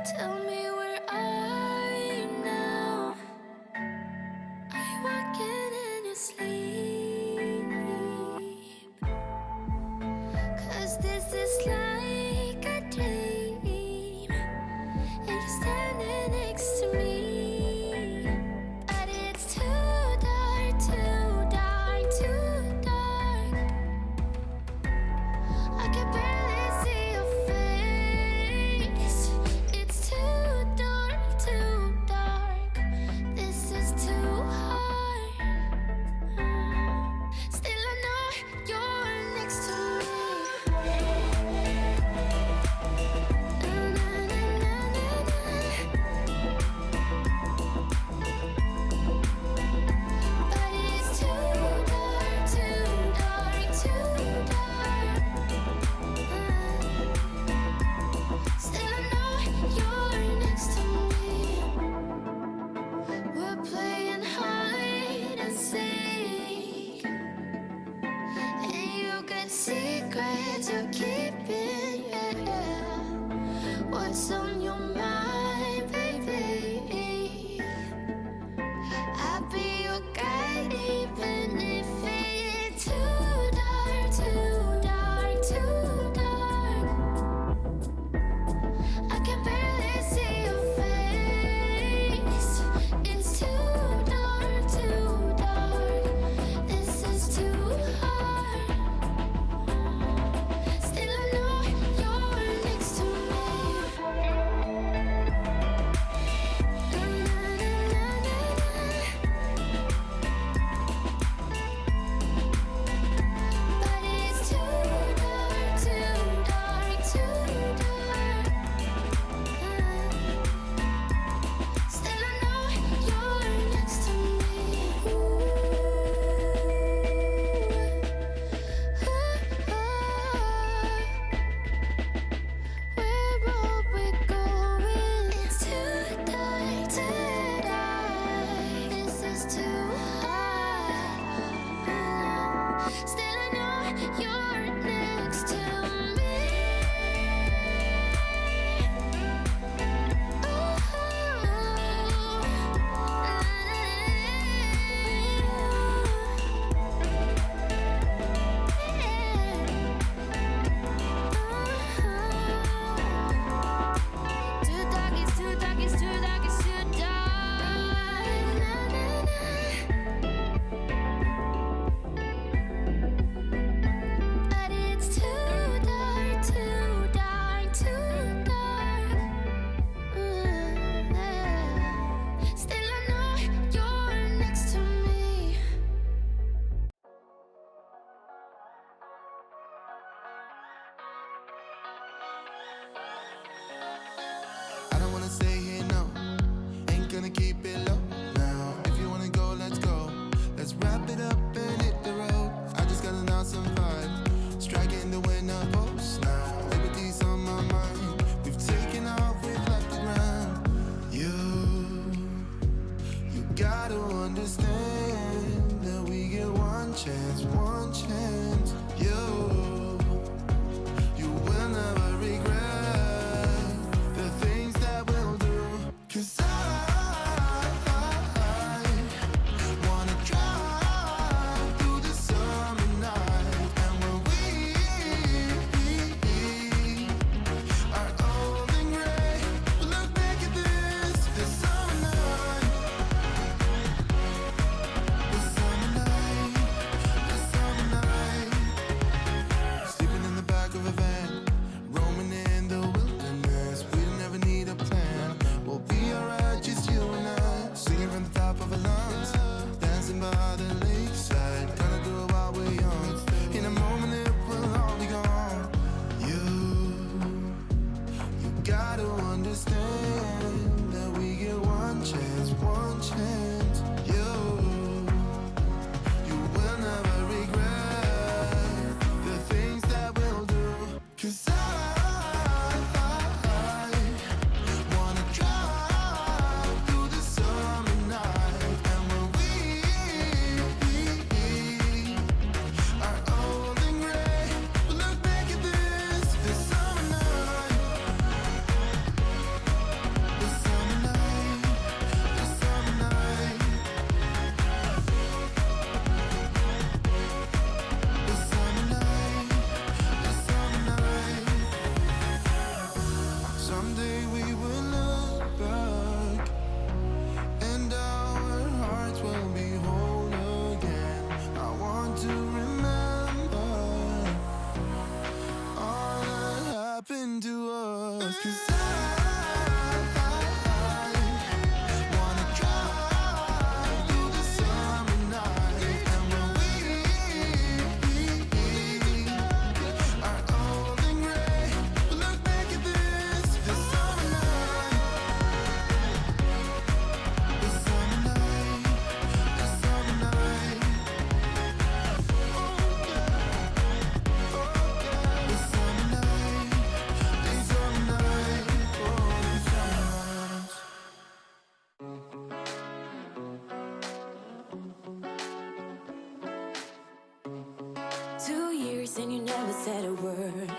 Tell me, where are you now? Are you walking in your sleep? 'Cause this is like a dream, and you're standing next to me. But it's too dark, too dark, too dark. I can barely see your face. It's too dark, too dark. This is too hard. Still I know you're next to me. Na, na, na, na, na, na. But it's too dark, too dark, too dark. Still I know you're next to me. We're playing hide and seek, and you got secrets you're keeping, yeah. What's on your mind, baby? I'll be your guide even if it's too dark, too dark, too dark. I can barely see your face. It's too dark, too dark. This is too hard. Still I know you're next to me. Na, na, na, na, na, na. But it's too dark, too dark, too dark. Still I know you're next to me. Where are we going? It's too dark, too dark. This is too hard. Still I know you're next to me. Too dark, it's too dark, it's too dark, it's too dark. But it's too dark, too dark, too dark. Still I know you're next to me. I don't wanna stay here, no. Ain't gonna keep it low now. If you wanna go, let's go. Let's wrap it up and hit the road. I just got an awesome vibe, striking the winner post now. Liberty's on my mind. We've taken off, we've left the ground. You gotta understand that we get one chance, one chance. You will never regret the things that we'll do. 'Cause I wanna drive through the summer night. And when we are old and gray, we'll look back at this summer night. The summer night, the summer night. hours and you never said a word.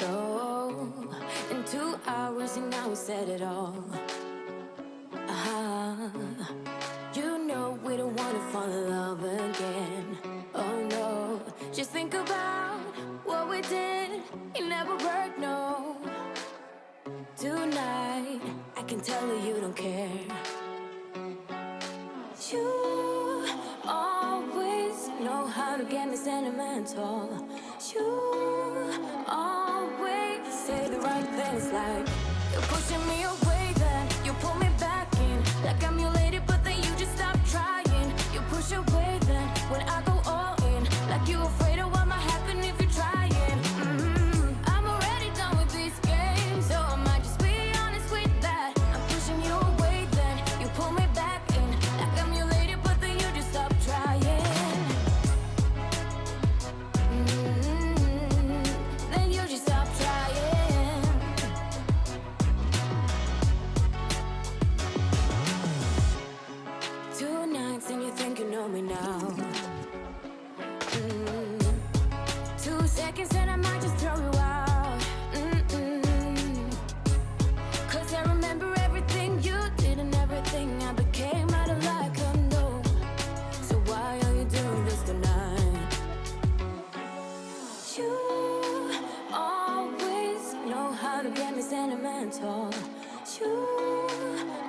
No, in 2 hours and now we said it all. You know we don't wanna fall in love again. Oh no, just think about what we did. It never worked, no. Tonight, I can tell you don't care. You always know how to get me sentimental. You always say the right things, like you're pushing me away, then you pull me back in. Like I'm your lady, but then you just stop trying. You push away, then when I go all in, like you afraid of what might happen if you're trying. I'm already done with these games, so I might just be honest with that. I'm pushing you away, then you pull me back in. Like I'm your lady, but then you just stop trying. Then you just stop trying. 2 nights and you think you know me now. 2 seconds and I might just throw you out. 'Cause I remember everything you did and everything I became out of like a no. So why are you doing this tonight? You always know how to get me sentimental. You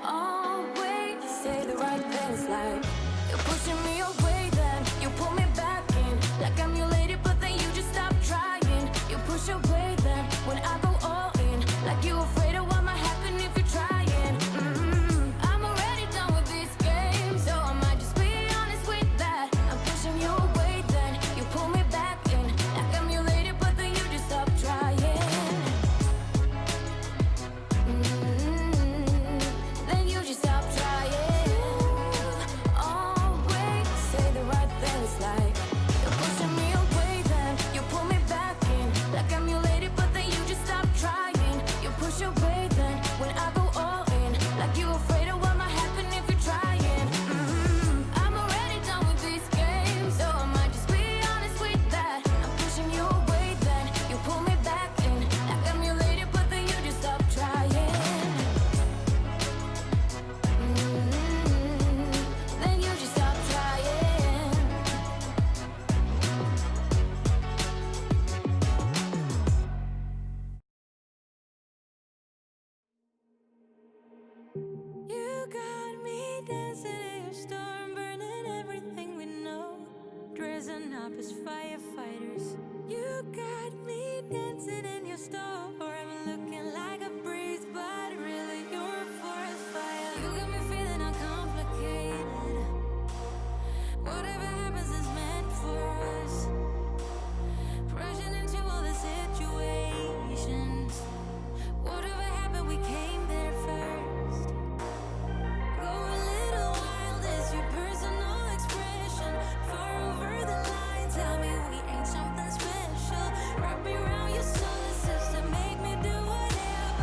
always say the right things, like you're pushing me away, then you pull me back in. Like I'm your lady, but then you just stop trying. You push away, then when I go all in, like you afraid of what might happen if you're trying. I'm already done with this game, so I might just be honest with that. I'm pushing you away, then you pull me back in. Like I'm your lady, but then you just stop trying. Then you just stop trying. Always say the right things, like you're pushing me away, then you pull me back in. Like I'm your lady, but then you just stop trying. You push away, then when I go all in, like you afraid of what might happen if you're trying. I'm already done with this game, so I might just be honest with that. I'm pushing you away, then you pull me back in. Like I'm your lady, but then you just stop trying. Then you just stop trying. You got me dancing in your storm, burning everything we know, dressing up as firefighters. You got me dancing in your storm, looking like a breeze, but really you're a forest fire. You got me feeling uncomplicated. Whatever happens is meant for us. Rushing into all the situations. Whatever happened, we came there first. Go a little wild, it's your personal expression. Far over the line, tell me we ain't something special. Wrap me around your solar system, make me do whatever.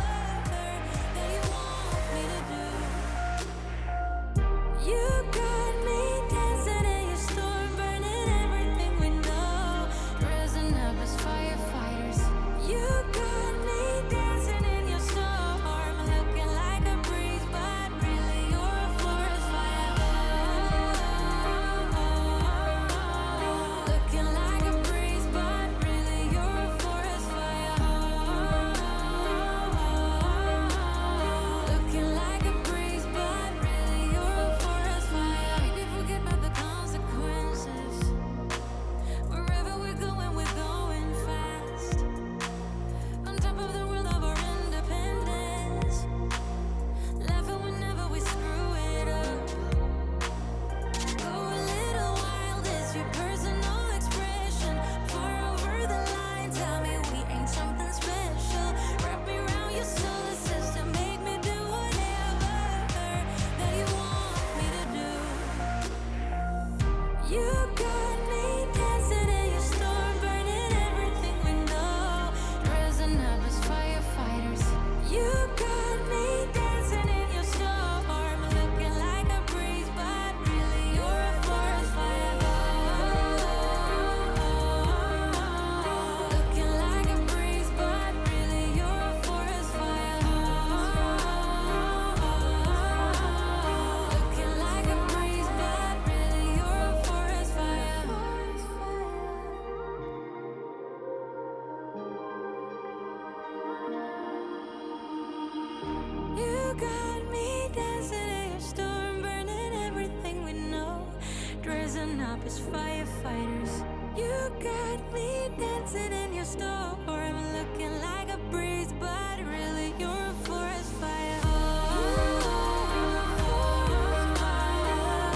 up as firefighters. You got me dancing in your store. I'm looking like a breeze, but really you're a forest fire.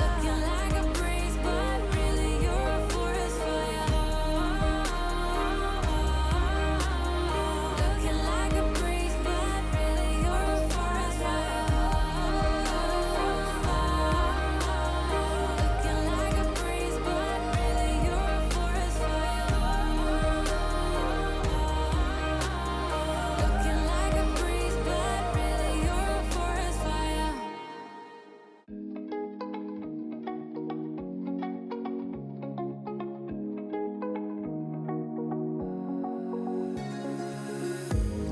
Looking like a breeze, but really you're a forest fire. Looking like a breeze, but really you're a forest fire. Looking like a breeze, but really you're a forest fire. Looking like a breeze, but really you're a forest fire.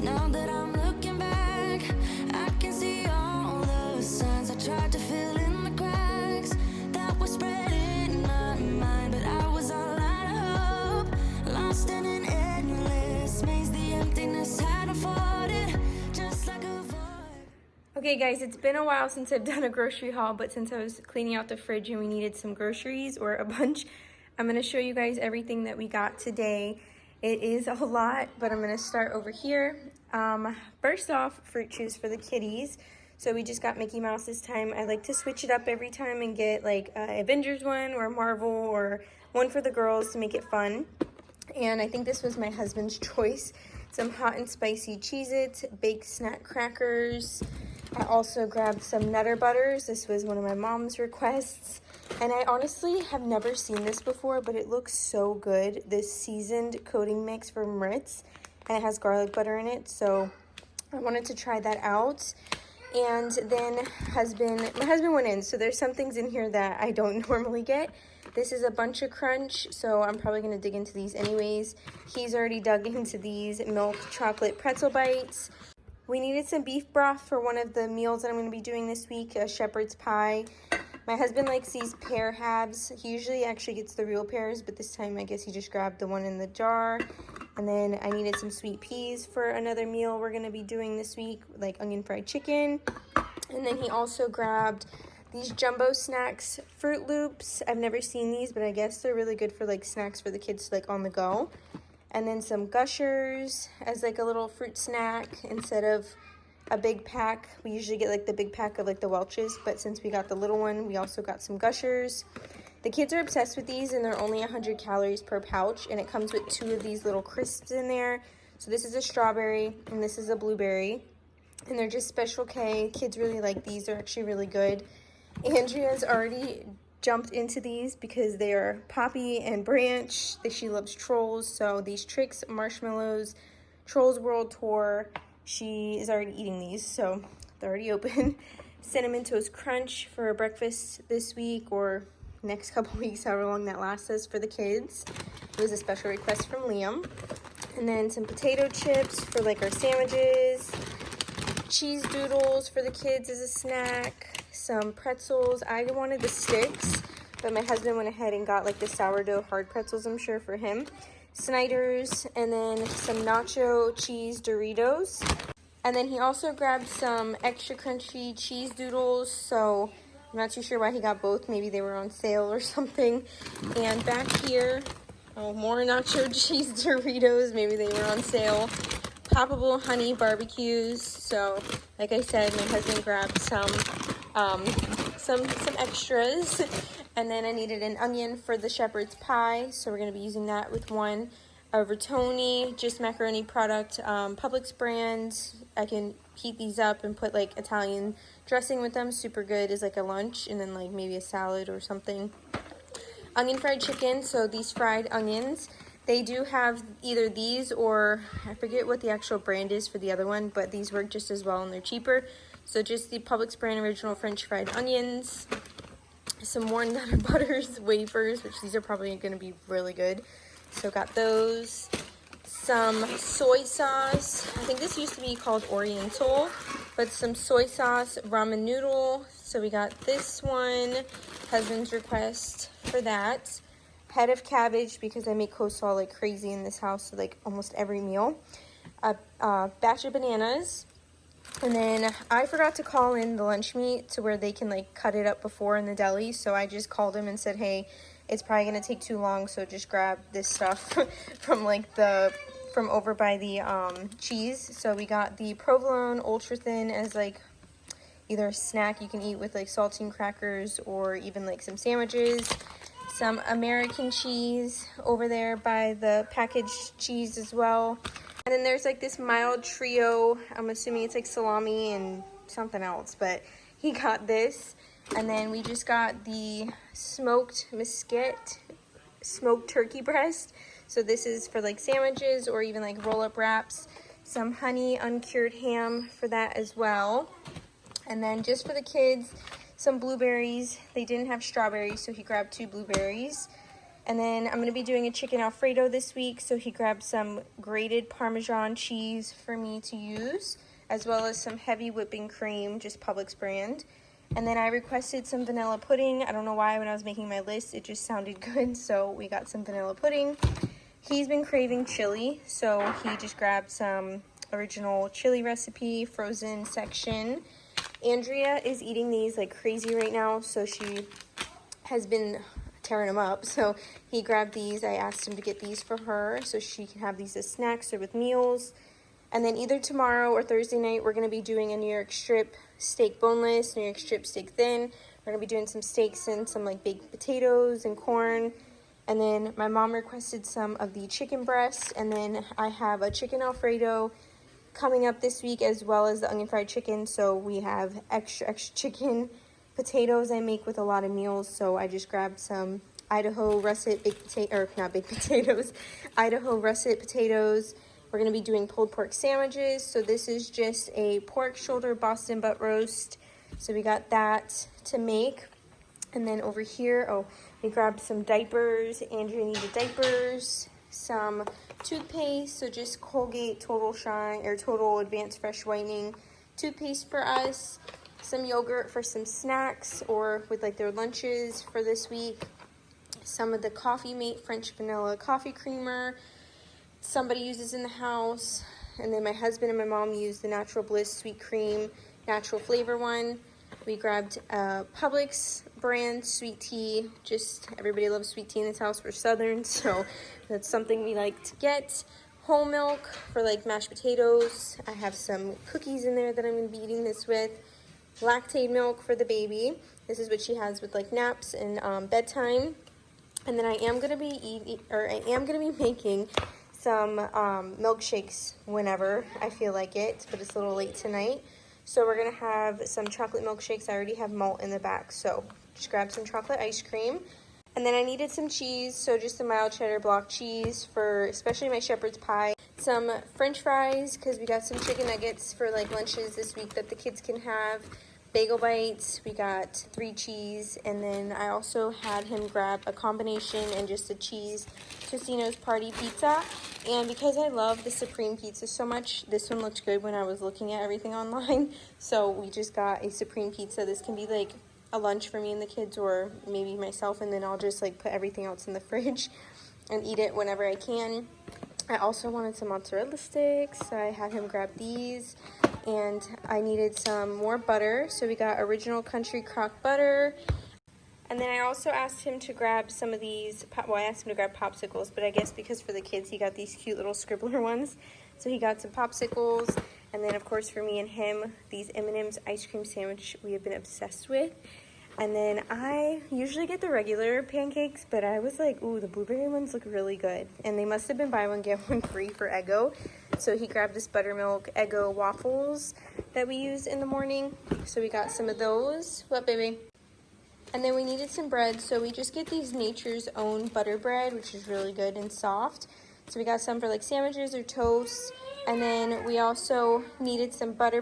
Now that I'm looking back, I can see all the signs I tried to fill in the cracks that were spreading in my mind, but I was all out of hope, lost in an endless maze. The emptiness had unfolded, just like a void. Okay guys, it's been a while since I've done a grocery haul, but since I was cleaning out the fridge and we needed some groceries, or a bunch, I'm going to show you guys everything that we got today. It is a lot, but I'm going to start over here. First off, fruit chews for the kitties. So we just got Mickey Mouse this time. I like to switch it up every time and get like a Avengers one or a Marvel or one for the girls to make it fun. And I think this was my husband's choice. Some hot and spicy Cheez-Its, baked snack crackers. I also grabbed some Nutter Butters. This was one of my mom's requests. And I honestly have never seen this before, but it looks so good. This seasoned coating mix from Ritz, and it has garlic butter in it. So I wanted to try that out. And then my husband went in. So there's some things in here that I don't normally get. This is a bunch of crunch, so I'm probably going to dig into these anyways. He's already dug into these milk chocolate pretzel bites. We needed some beef broth for one of the meals that I'm going to be doing this week, a shepherd's pie. My husband likes these pear halves. He usually actually gets the real pears, but this time I guess he just grabbed the one in the jar. And then I needed some sweet peas for another meal we're going to be doing this week, like onion fried chicken. And then he also grabbed these jumbo snacks, Fruit Loops. I've never seen these, but I guess they're really good for like snacks for the kids like on the go. And then some Gushers as like a little fruit snack instead of a big pack. We usually get like the big pack of like the Welch's, but since we got the little one, we also got some Gushers. The kids are obsessed with these, and they're only 100 calories per pouch, and it comes with 2 of these little crisps in there. So this is a strawberry and this is a blueberry, and they're just Special K. Kids really like these. They're actually really good. Andrea's already jumped into these because they are Poppy and Branch. She loves Trolls, so these Tricks Marshmallows Trolls World Tour, she is already eating these, so they're already open. Cinnamon Toast Crunch for breakfast this week or next couple weeks, however long that lasts us for the kids. It was a special request from Liam. And then some potato chips for like our sandwiches. Cheese doodles for the kids as a snack. Some pretzels. I wanted the sticks, but my husband went ahead and got like the sourdough hard pretzels, I'm sure, for him. Snyder's, and then some nacho cheese Doritos. And then he also grabbed some extra crunchy cheese doodles, so I'm not too sure why he got both. Maybe they were on sale or something. And back here, oh, more nacho cheese Doritos. Maybe they were on sale. Poppable honey barbecues. So, like I said, my husband grabbed some extras. And then I needed an onion for the shepherd's pie, so we're going to be using that with one. A Rotoni, just macaroni product, Publix brand. I can heat these up and put like Italian dressing with them. Super good as like a lunch, and then like maybe a salad or something. Onion fried chicken, so these fried onions. They do have either these or I forget what the actual brand is for the other one, but these work just as well and they're cheaper. So just the Publix brand original French fried onions. Some more Nutter Butters wafers, which these are probably going to be really good. So got those. Some soy sauce. I think this used to be called Oriental, but some soy sauce ramen noodle. So we got this one. Husband's request for that. Head of cabbage because I make coleslaw like crazy in this house, so like almost every meal. A batch of bananas. And then I forgot to call in the lunch meat to where they can like cut it up before in the deli. So I just called him and said, hey, it's probably gonna take too long, so just grab this stuff from like from over by the cheese. So we got the provolone ultra thin as like either a snack you can eat with like saltine crackers or even like some sandwiches. Some American cheese over there by the packaged cheese as well. And then there's like this mild trio. I'm assuming it's like salami and something else, but he got this. And then we just got the smoked mesquite, smoked turkey breast. So this is for like sandwiches or even like roll-up wraps. Some honey uncured ham for that as well. And then just for the kids, some blueberries. They didn't have strawberries, so he grabbed 2 blueberries. And then I'm going to be doing a chicken Alfredo this week, so he grabbed some grated Parmesan cheese for me to use, as well as some heavy whipping cream, just Publix brand. And then I requested some vanilla pudding. I don't know why when I was making my list, it just sounded good, so we got some vanilla pudding. He's been craving chili, so he just grabbed some original chili recipe, frozen section. Andrea is eating these like crazy right now, so she has been tearing them up. So he grabbed these. I asked him to get these for her so she can have these as snacks or with meals. And then either tomorrow or Thursday night, we're going to be doing a New York strip steak boneless, New York strip steak thin. We're going to be doing some steaks and some like baked potatoes and corn. And then my mom requested some of the chicken breast. And then I have a chicken Alfredo coming up this week, as well as the onion fried chicken. So we have extra chicken. Potatoes I make with a lot of meals, so I just grabbed some Idaho russet baked potato, or not baked potatoes, Idaho russet potatoes. We're going to be doing pulled pork sandwiches. So this is just a pork shoulder Boston butt roast. So we got that to make. And then over here, oh, we grabbed some diapers. Andrea needed diapers. Some toothpaste, so just Colgate Total Shine, or Total Advanced Fresh Whitening toothpaste for us. Some yogurt for some snacks or with like their lunches for this week. Some of the Coffee Mate French Vanilla Coffee Creamer somebody uses in the house. And then my husband and my mom use the Natural Bliss Sweet Cream Natural Flavor one. We grabbed Publix brand sweet tea. Just everybody loves sweet tea in this house. We're Southern, so that's something we like to get. Whole milk for like mashed potatoes. I have some cookies in there that I'm going to be eating this with. Lactate milk for the baby. This is what she has with like naps and bedtime. And then I am gonna be making some milkshakes whenever I feel like it, but it's a little late tonight. So we're gonna have some chocolate milkshakes. I already have malt in the back, so just grab some chocolate ice cream. And then I needed some cheese, so just a mild cheddar block cheese for especially my shepherd's pie. Some French fries, because we got some chicken nuggets for like lunches this week that the kids can have. Bagel bites, we got 3 cheese, and then I also had him grab a combination and just a cheese Tostino's Party Pizza. And because I love the Supreme Pizza so much, this one looked good when I was looking at everything online. So we just got a Supreme Pizza. This can be like a lunch for me and the kids, or maybe myself, and then I'll just like put everything else in the fridge and eat it whenever I can. I also wanted some mozzarella sticks, so I had him grab these. And I needed some more butter, so we got Original Country Crock Butter. And then I also asked him to grab some of these, well, I asked him to grab popsicles, but I guess because for the kids, he got these cute little scribbler ones. So he got some popsicles. And then, of course, for me and him, these M&M's ice cream sandwich we have been obsessed with. And then I usually get the regular pancakes, but I was like, ooh, the blueberry ones look really good. And they must have been buy one, get one free for Eggo. So he grabbed this buttermilk Eggo waffles that we use in the morning. So we got some of those. What, baby? And then we needed some bread, so we just get these Nature's Own butter bread, which is really good and soft. So we got some for like sandwiches or toast. And then we also needed some butter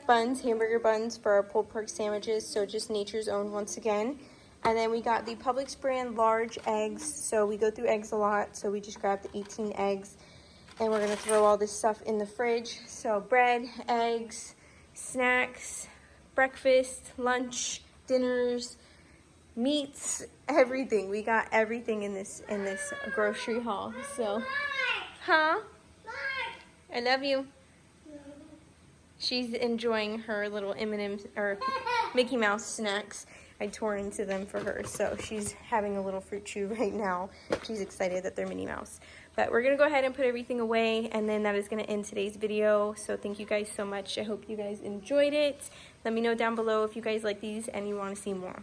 buns, hamburger buns for our pulled pork sandwiches. So just Nature's Own once again. And then we got the Publix brand large eggs. So we go through eggs a lot. So we just grabbed the 18 eggs. And we're going to throw all this stuff in the fridge. So bread, eggs, snacks, breakfast, lunch, dinners, meats, everything. We got everything in this grocery haul. So, huh? I love you. She's enjoying her little M&M or Mickey Mouse snacks. I tore into them for her. So she's having a little fruit chew right now. She's excited that they're Minnie Mouse. But we're going to go ahead and put everything away, and then that is going to end today's video. So thank you guys so much. I hope you guys enjoyed it. Let me know down below if you guys like these and you want to see more.